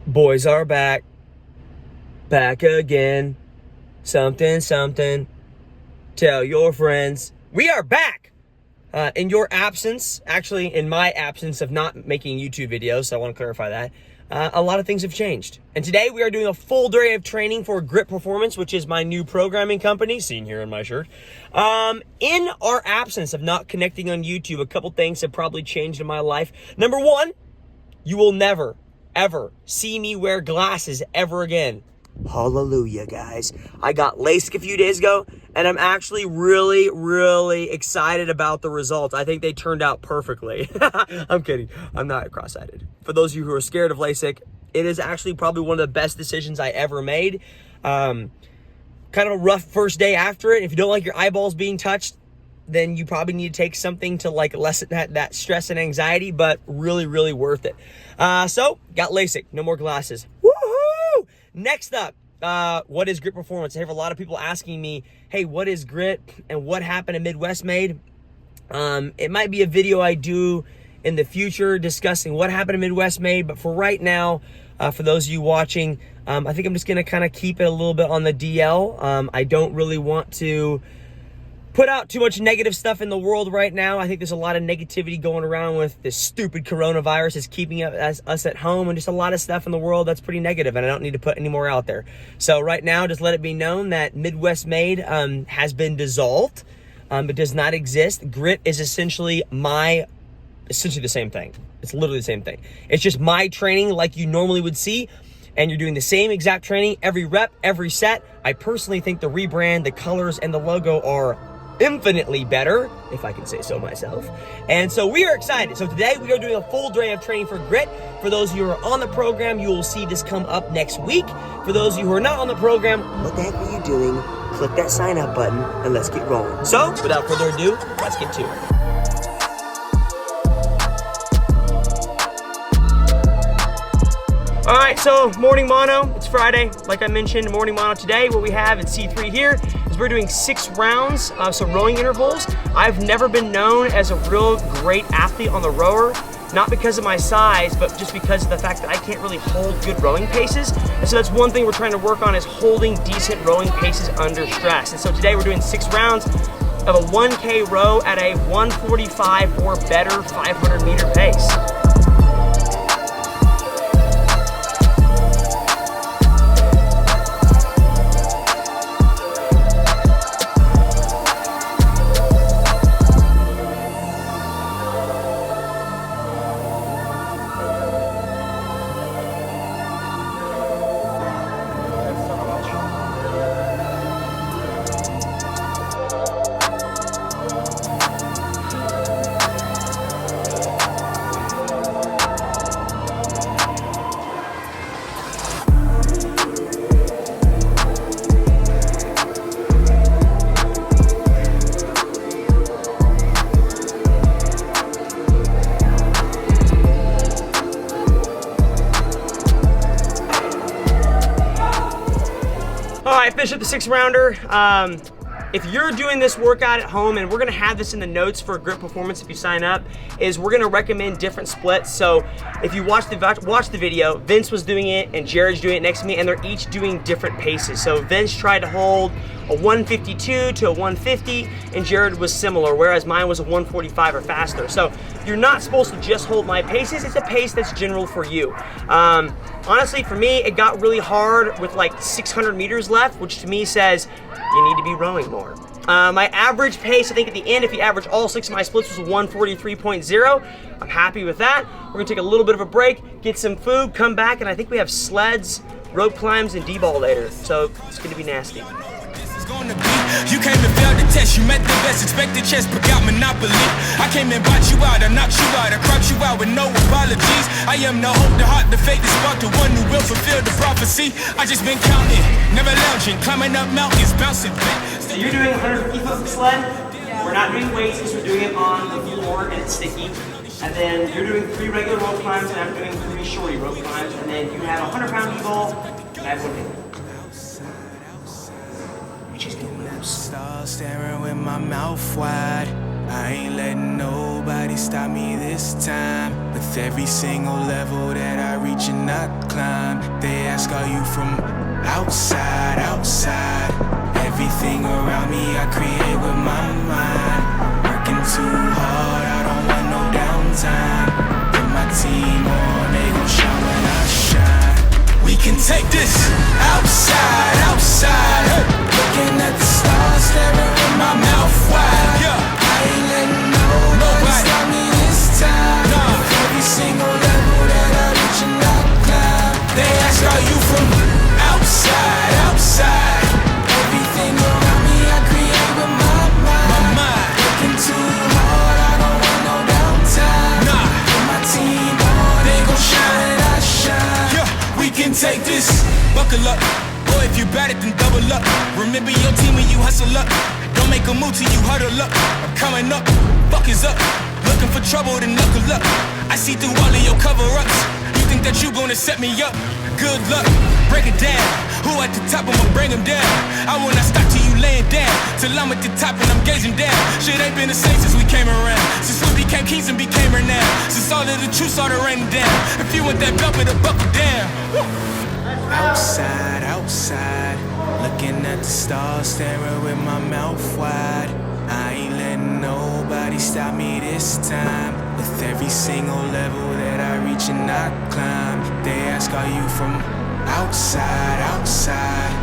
Boys are back. Back again. Something, something. Tell your friends. We are back! In your absence, actually in my absence of not making YouTube videos, so I want to clarify that, a lot of things have changed. And today we are doing a full day of training for Grit Performance, which is my new programming company, seen here on my shirt. In our absence of not connecting on YouTube, a couple things have probably changed in my life. Number one, you will never, ever see me wear glasses ever again. Hallelujah, guys. I got LASIK a few days ago, and I'm actually really excited about the results. I think they turned out perfectly. I'm kidding. I'm not cross-eyed. For those of you who are scared of LASIK, it is actually probably one of the best decisions I ever made. Kind of a rough first day after it. If you don't like your eyeballs being touched, then you probably need to take something to like lessen that stress and anxiety, but really worth it. So, got LASIK. No more glasses. Woohoo! Next up, what is Grit Performance? I have a lot of people asking me, hey, what is Grit and what happened at Midwest Made? It might be a video I do in the future discussing what happened at Midwest Made, but for right now, for those of you watching, I think I'm just gonna kind of keep it a little bit on the DL. I don't really want to put out too much negative stuff in the world right now. I think there's a lot of negativity going around with this stupid coronavirus is keeping us at home, and just a lot of stuff in the world that's pretty negative, and I don't need to put any more out there. So right now, just let it be known that Midwest Made has been dissolved. It does not exist. Grit is essentially the same thing. It's literally the same thing. It's just my training like you normally would see, and you're doing the same exact training every rep, every set. I personally think the rebrand, the colors, and the logo are infinitely better, if I can say so myself. And so we are excited. So today we are doing a full day of training for Grit. For those of you who are on the program, you will see this come up next week. For those of you who are not on the program, what the heck are you doing? Click that sign up button and let's get rolling. So without further ado, let's get to it. All right, so morning mono, it's Friday. Like I mentioned, morning mono today. What we have in C3 here is we're doing 6 rounds of some rowing intervals. I've never been known as a real great athlete on the rower, not because of my size, but just because of the fact that I can't really hold good rowing paces. And so that's one thing we're trying to work on, is holding decent rowing paces under stress. And so today we're doing 6 rounds of a 1K row at a 145 or better 500 meter pace. All right, finish up the 6 rounder. If you're doing this workout at home, and we're gonna have this in the notes for Grit Performance if you sign up, is we're gonna recommend different splits. So if you watch the video, Vince was doing it and Jared's doing it next to me, and they're each doing different paces. So Vince tried to hold a 152 to a 150, and Jared was similar, whereas mine was a 145 or faster. So you're not supposed to just hold my paces. It's a pace that's general for you. Honestly, for me, it got really hard with like 600 meters left, which to me says you need to be rowing more. My average pace, I think at the end, if you average all 6 of my splits, was 143.0. I'm happy with that. We're gonna take a little bit of a break, get some food, come back, and I think we have sleds, rope climbs, and D-ball later. So it's gonna be nasty. You came and failed the test, you met the best, expected chest, but got monopoly. I came and bought you out, I knocked you out, I crouched you out with no apologies. I am the hope, the heart, the faith, the spark, the one who will fulfill the prophecy. I just been counting, never lounging, climbing up mountains, bouncing back. So you're doing 150 foot sled. We're not doing weights because we're doing it on the floor and it's sticky. And then you're doing 3 regular rope climbs, and I'm doing 3 shorty rope climbs. And then you have a 100-pound e-ball, and I have 1 hit. Start staring with my mouth wide. I ain't letting nobody stop me this time. With every single level that I reach and I climb, they ask, are you from outside, outside? Everything around me I create with my mind. Working too hard, I don't want no downtime. Put my team on, they gon' shine when I shine. We can take this outside, outside. Hey. Looking at the stars, staring with my mouth wide. Yeah. I ain't letting nobody stop me this time. Nah. Every single level that I reach and I climb, they ask, are you from outside, outside? Everything around me I create with my mind. Working too hard, I don't want no downtime. Nah. Put my team on, they gon' shine and I shine. Yeah. We can take this, buckle up. Boy, if you bad it, then double up. Remember your team when you hustle up. Don't make a move till you huddle up. I'm coming up, fuck is up. Looking for trouble, then knuckle up. I see through all of your cover-ups. You think that you gonna set me up? Good luck, break it down. Who at the top, I'ma bring him down. I will not stop till you laying down. Till I'm at the top and I'm gazing down. Shit ain't been the same since we came around. Since we became kings and became renowned. Since all of the truth started raining down. If you want that belt, better buckle down. Woo. Outside, outside, looking at the stars, staring with my mouth wide. I ain't letting nobody stop me this time. With every single level that I reach and I climb, they ask, are you from outside, outside?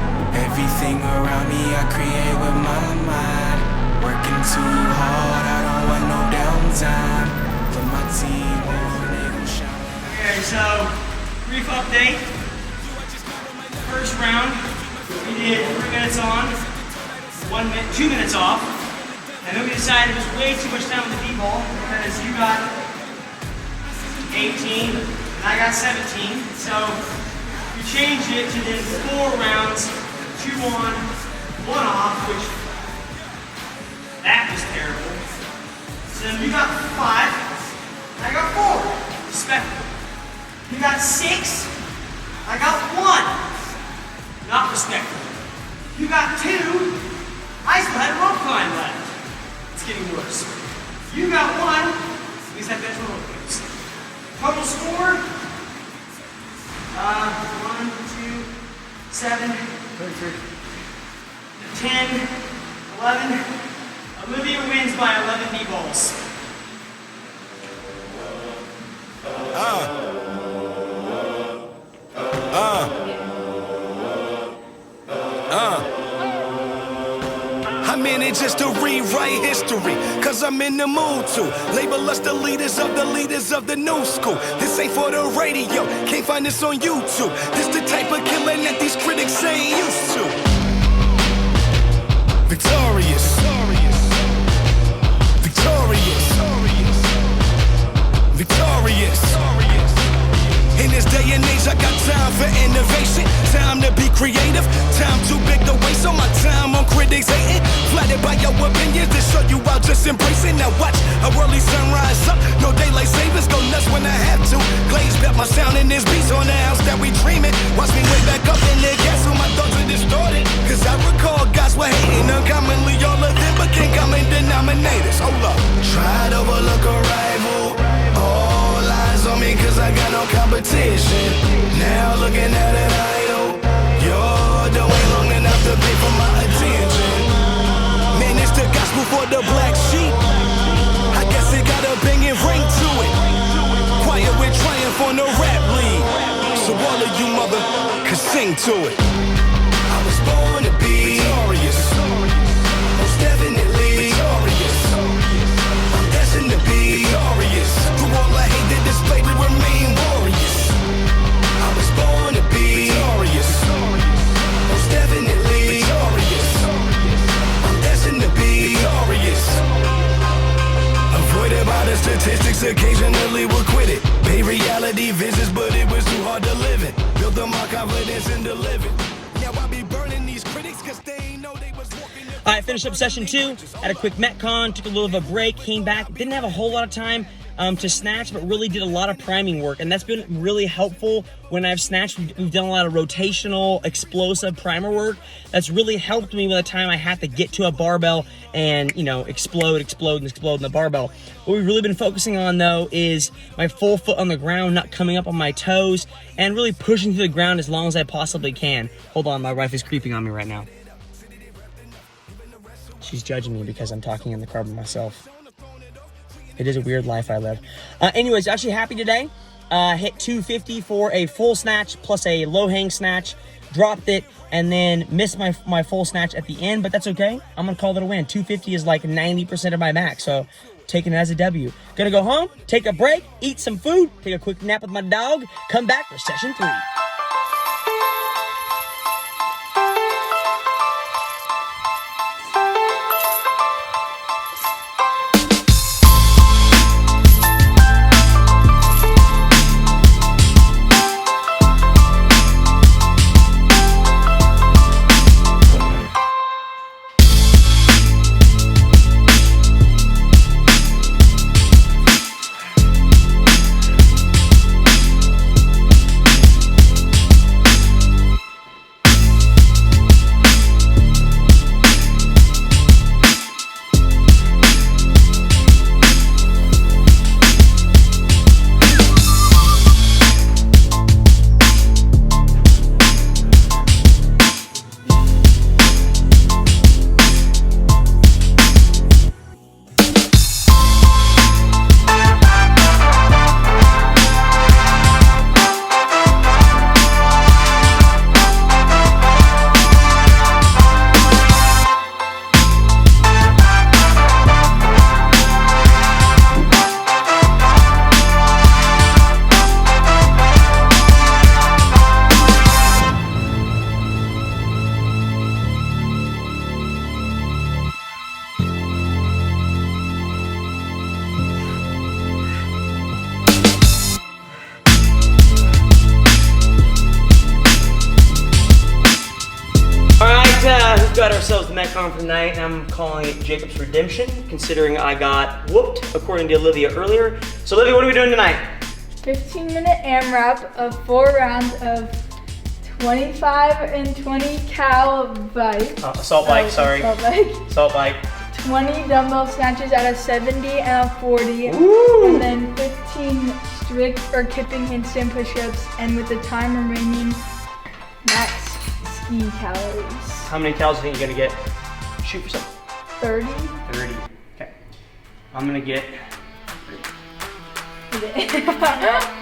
Everything around me I create with my mind. Working too hard, I don't want no downtime. Put my team on, they gon' shine. Okay, so brief update. First round, we did 3 minutes on, 1 minute, 2 minutes off, and then we decided it was way too much time with the D-ball because you got 18 and I got 17, so we changed it to then 4 rounds, 2 on, 1 off, which that was terrible. So then you got 5, I got 4, respectful. You got 6, I got 1. Not respectful. You got 2, I still had a rope climb left. It's getting worse. You got 1, at least I bet for rope climbs. Total score, 1, 2, 7, 10, 11. Olivia wins by 11 D-balls. I'm in it just to rewrite history, cause I'm in the mood to label us the leaders of the new school. This ain't for the radio, can't find this on YouTube. This the type of killing that these critics ain't used to. Victorious, victorious, victorious. In this day and age, I got time for innovation, time to be creative, time too big to waste all my time on critics hating. Flattered by your opinions to show you I'll just embrace it. Now watch a early sunrise up, no daylight savings, go nuts when I have to. Glaze bet my sound in this beats on the house that we dreaming. Watch me way back up in the gas when my thoughts are distorted. Cause I recall guys were hating uncommonly, all of them became common denominators. Hold up, try to overlook a rival. All eyes on me cause I got no competition. Now looking at an idol. Your dough ain't long enough to pay for my attention. Man, it's the gospel for the black sheep. I guess it got a banging ring to it. Quiet with triumph on the rap league. So all of you mother can sing to it. I was born to be victorious. Most definitely victorious. I'm destined to be victorious. Through all the hate that displayed, we remain warriors. I was born to be victorious. Most definitely victorious. I'm destined to be victorious. Avoided by the statistics, occasionally we'll quit it. Pay reality visits, but it was too hard to live it. Built up my confidence and delivered. Now I be burning these critics cause they ain't know they was walking. All right, finished up session 2. Had a quick metcon, took a little of a break, came back. Didn't have a whole lot of time to snatch, but really did a lot of priming work, and that's been really helpful when I've snatched. We've done a lot of rotational, explosive primer work. That's really helped me by the time I have to get to a barbell and, you know, explode in the barbell. What we've really been focusing on, though, is my full foot on the ground, not coming up on my toes, and really pushing through the ground as long as I possibly can. Hold on, my wife is creeping on me right now. She's judging me because I'm talking in the car by myself. It is a weird life I live. Anyways, actually happy today. Hit 250 for a full snatch plus a low hang snatch. Dropped it and then missed my full snatch at the end, but that's okay. I'm gonna call it a win. 250 is like 90% of my max, so taking it as a W. Gonna go home, take a break, eat some food, take a quick nap with my dog, come back for session 3. We've got ourselves the metcon for the night, and I'm calling it Jacob's Redemption, considering I got whooped, according to Olivia earlier. So Olivia, what are we doing tonight? 15-minute AMRAP of 4 rounds of 25 and 20 cal bike. Assault bike, sorry. Assault bike. 20 dumbbell snatches at a 70 and a 40. Ooh. And then 15 strict or kipping handstand push-ups, and with the time remaining, max ski calories. How many calories do you think you're gonna get? Shoot for something. 30. 30. Okay. I'm gonna get 30.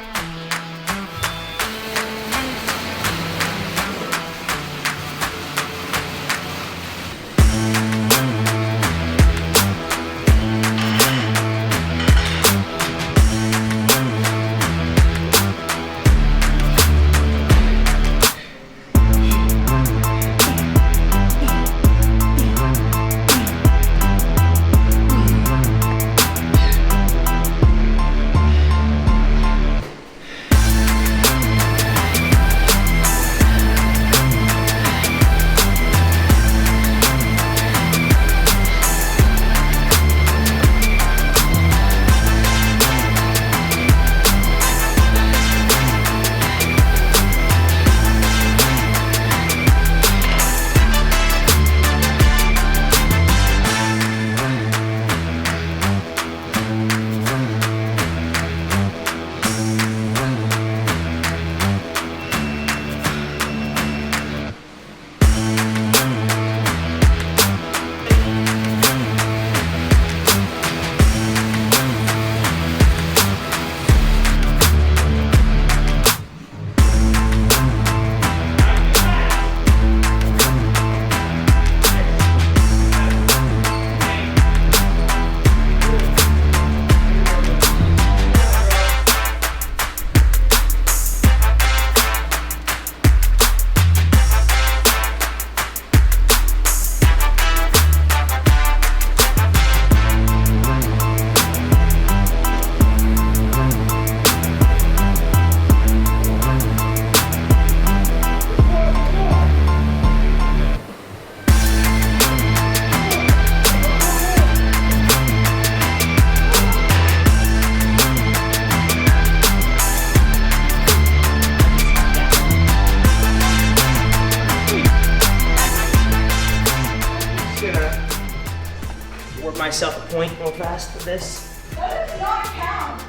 myself a point real fast for this. That does not count.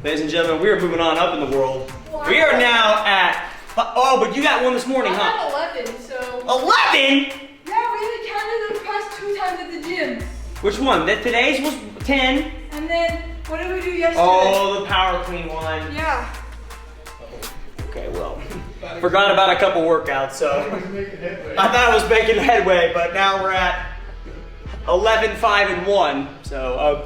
Ladies and gentlemen, we are moving on up in the world. Wow. We are now at, oh, but you got one this morning, I'm huh? at 11, so. 11? Yeah, we only counted the past 2 times at the gym. Which one? Today's was 10. And then, what did we do yesterday? Oh, the power clean one. Yeah. Okay, well, forgot about a couple workouts, so I thought I was making headway, but now we're at 11, 5, and 1. So,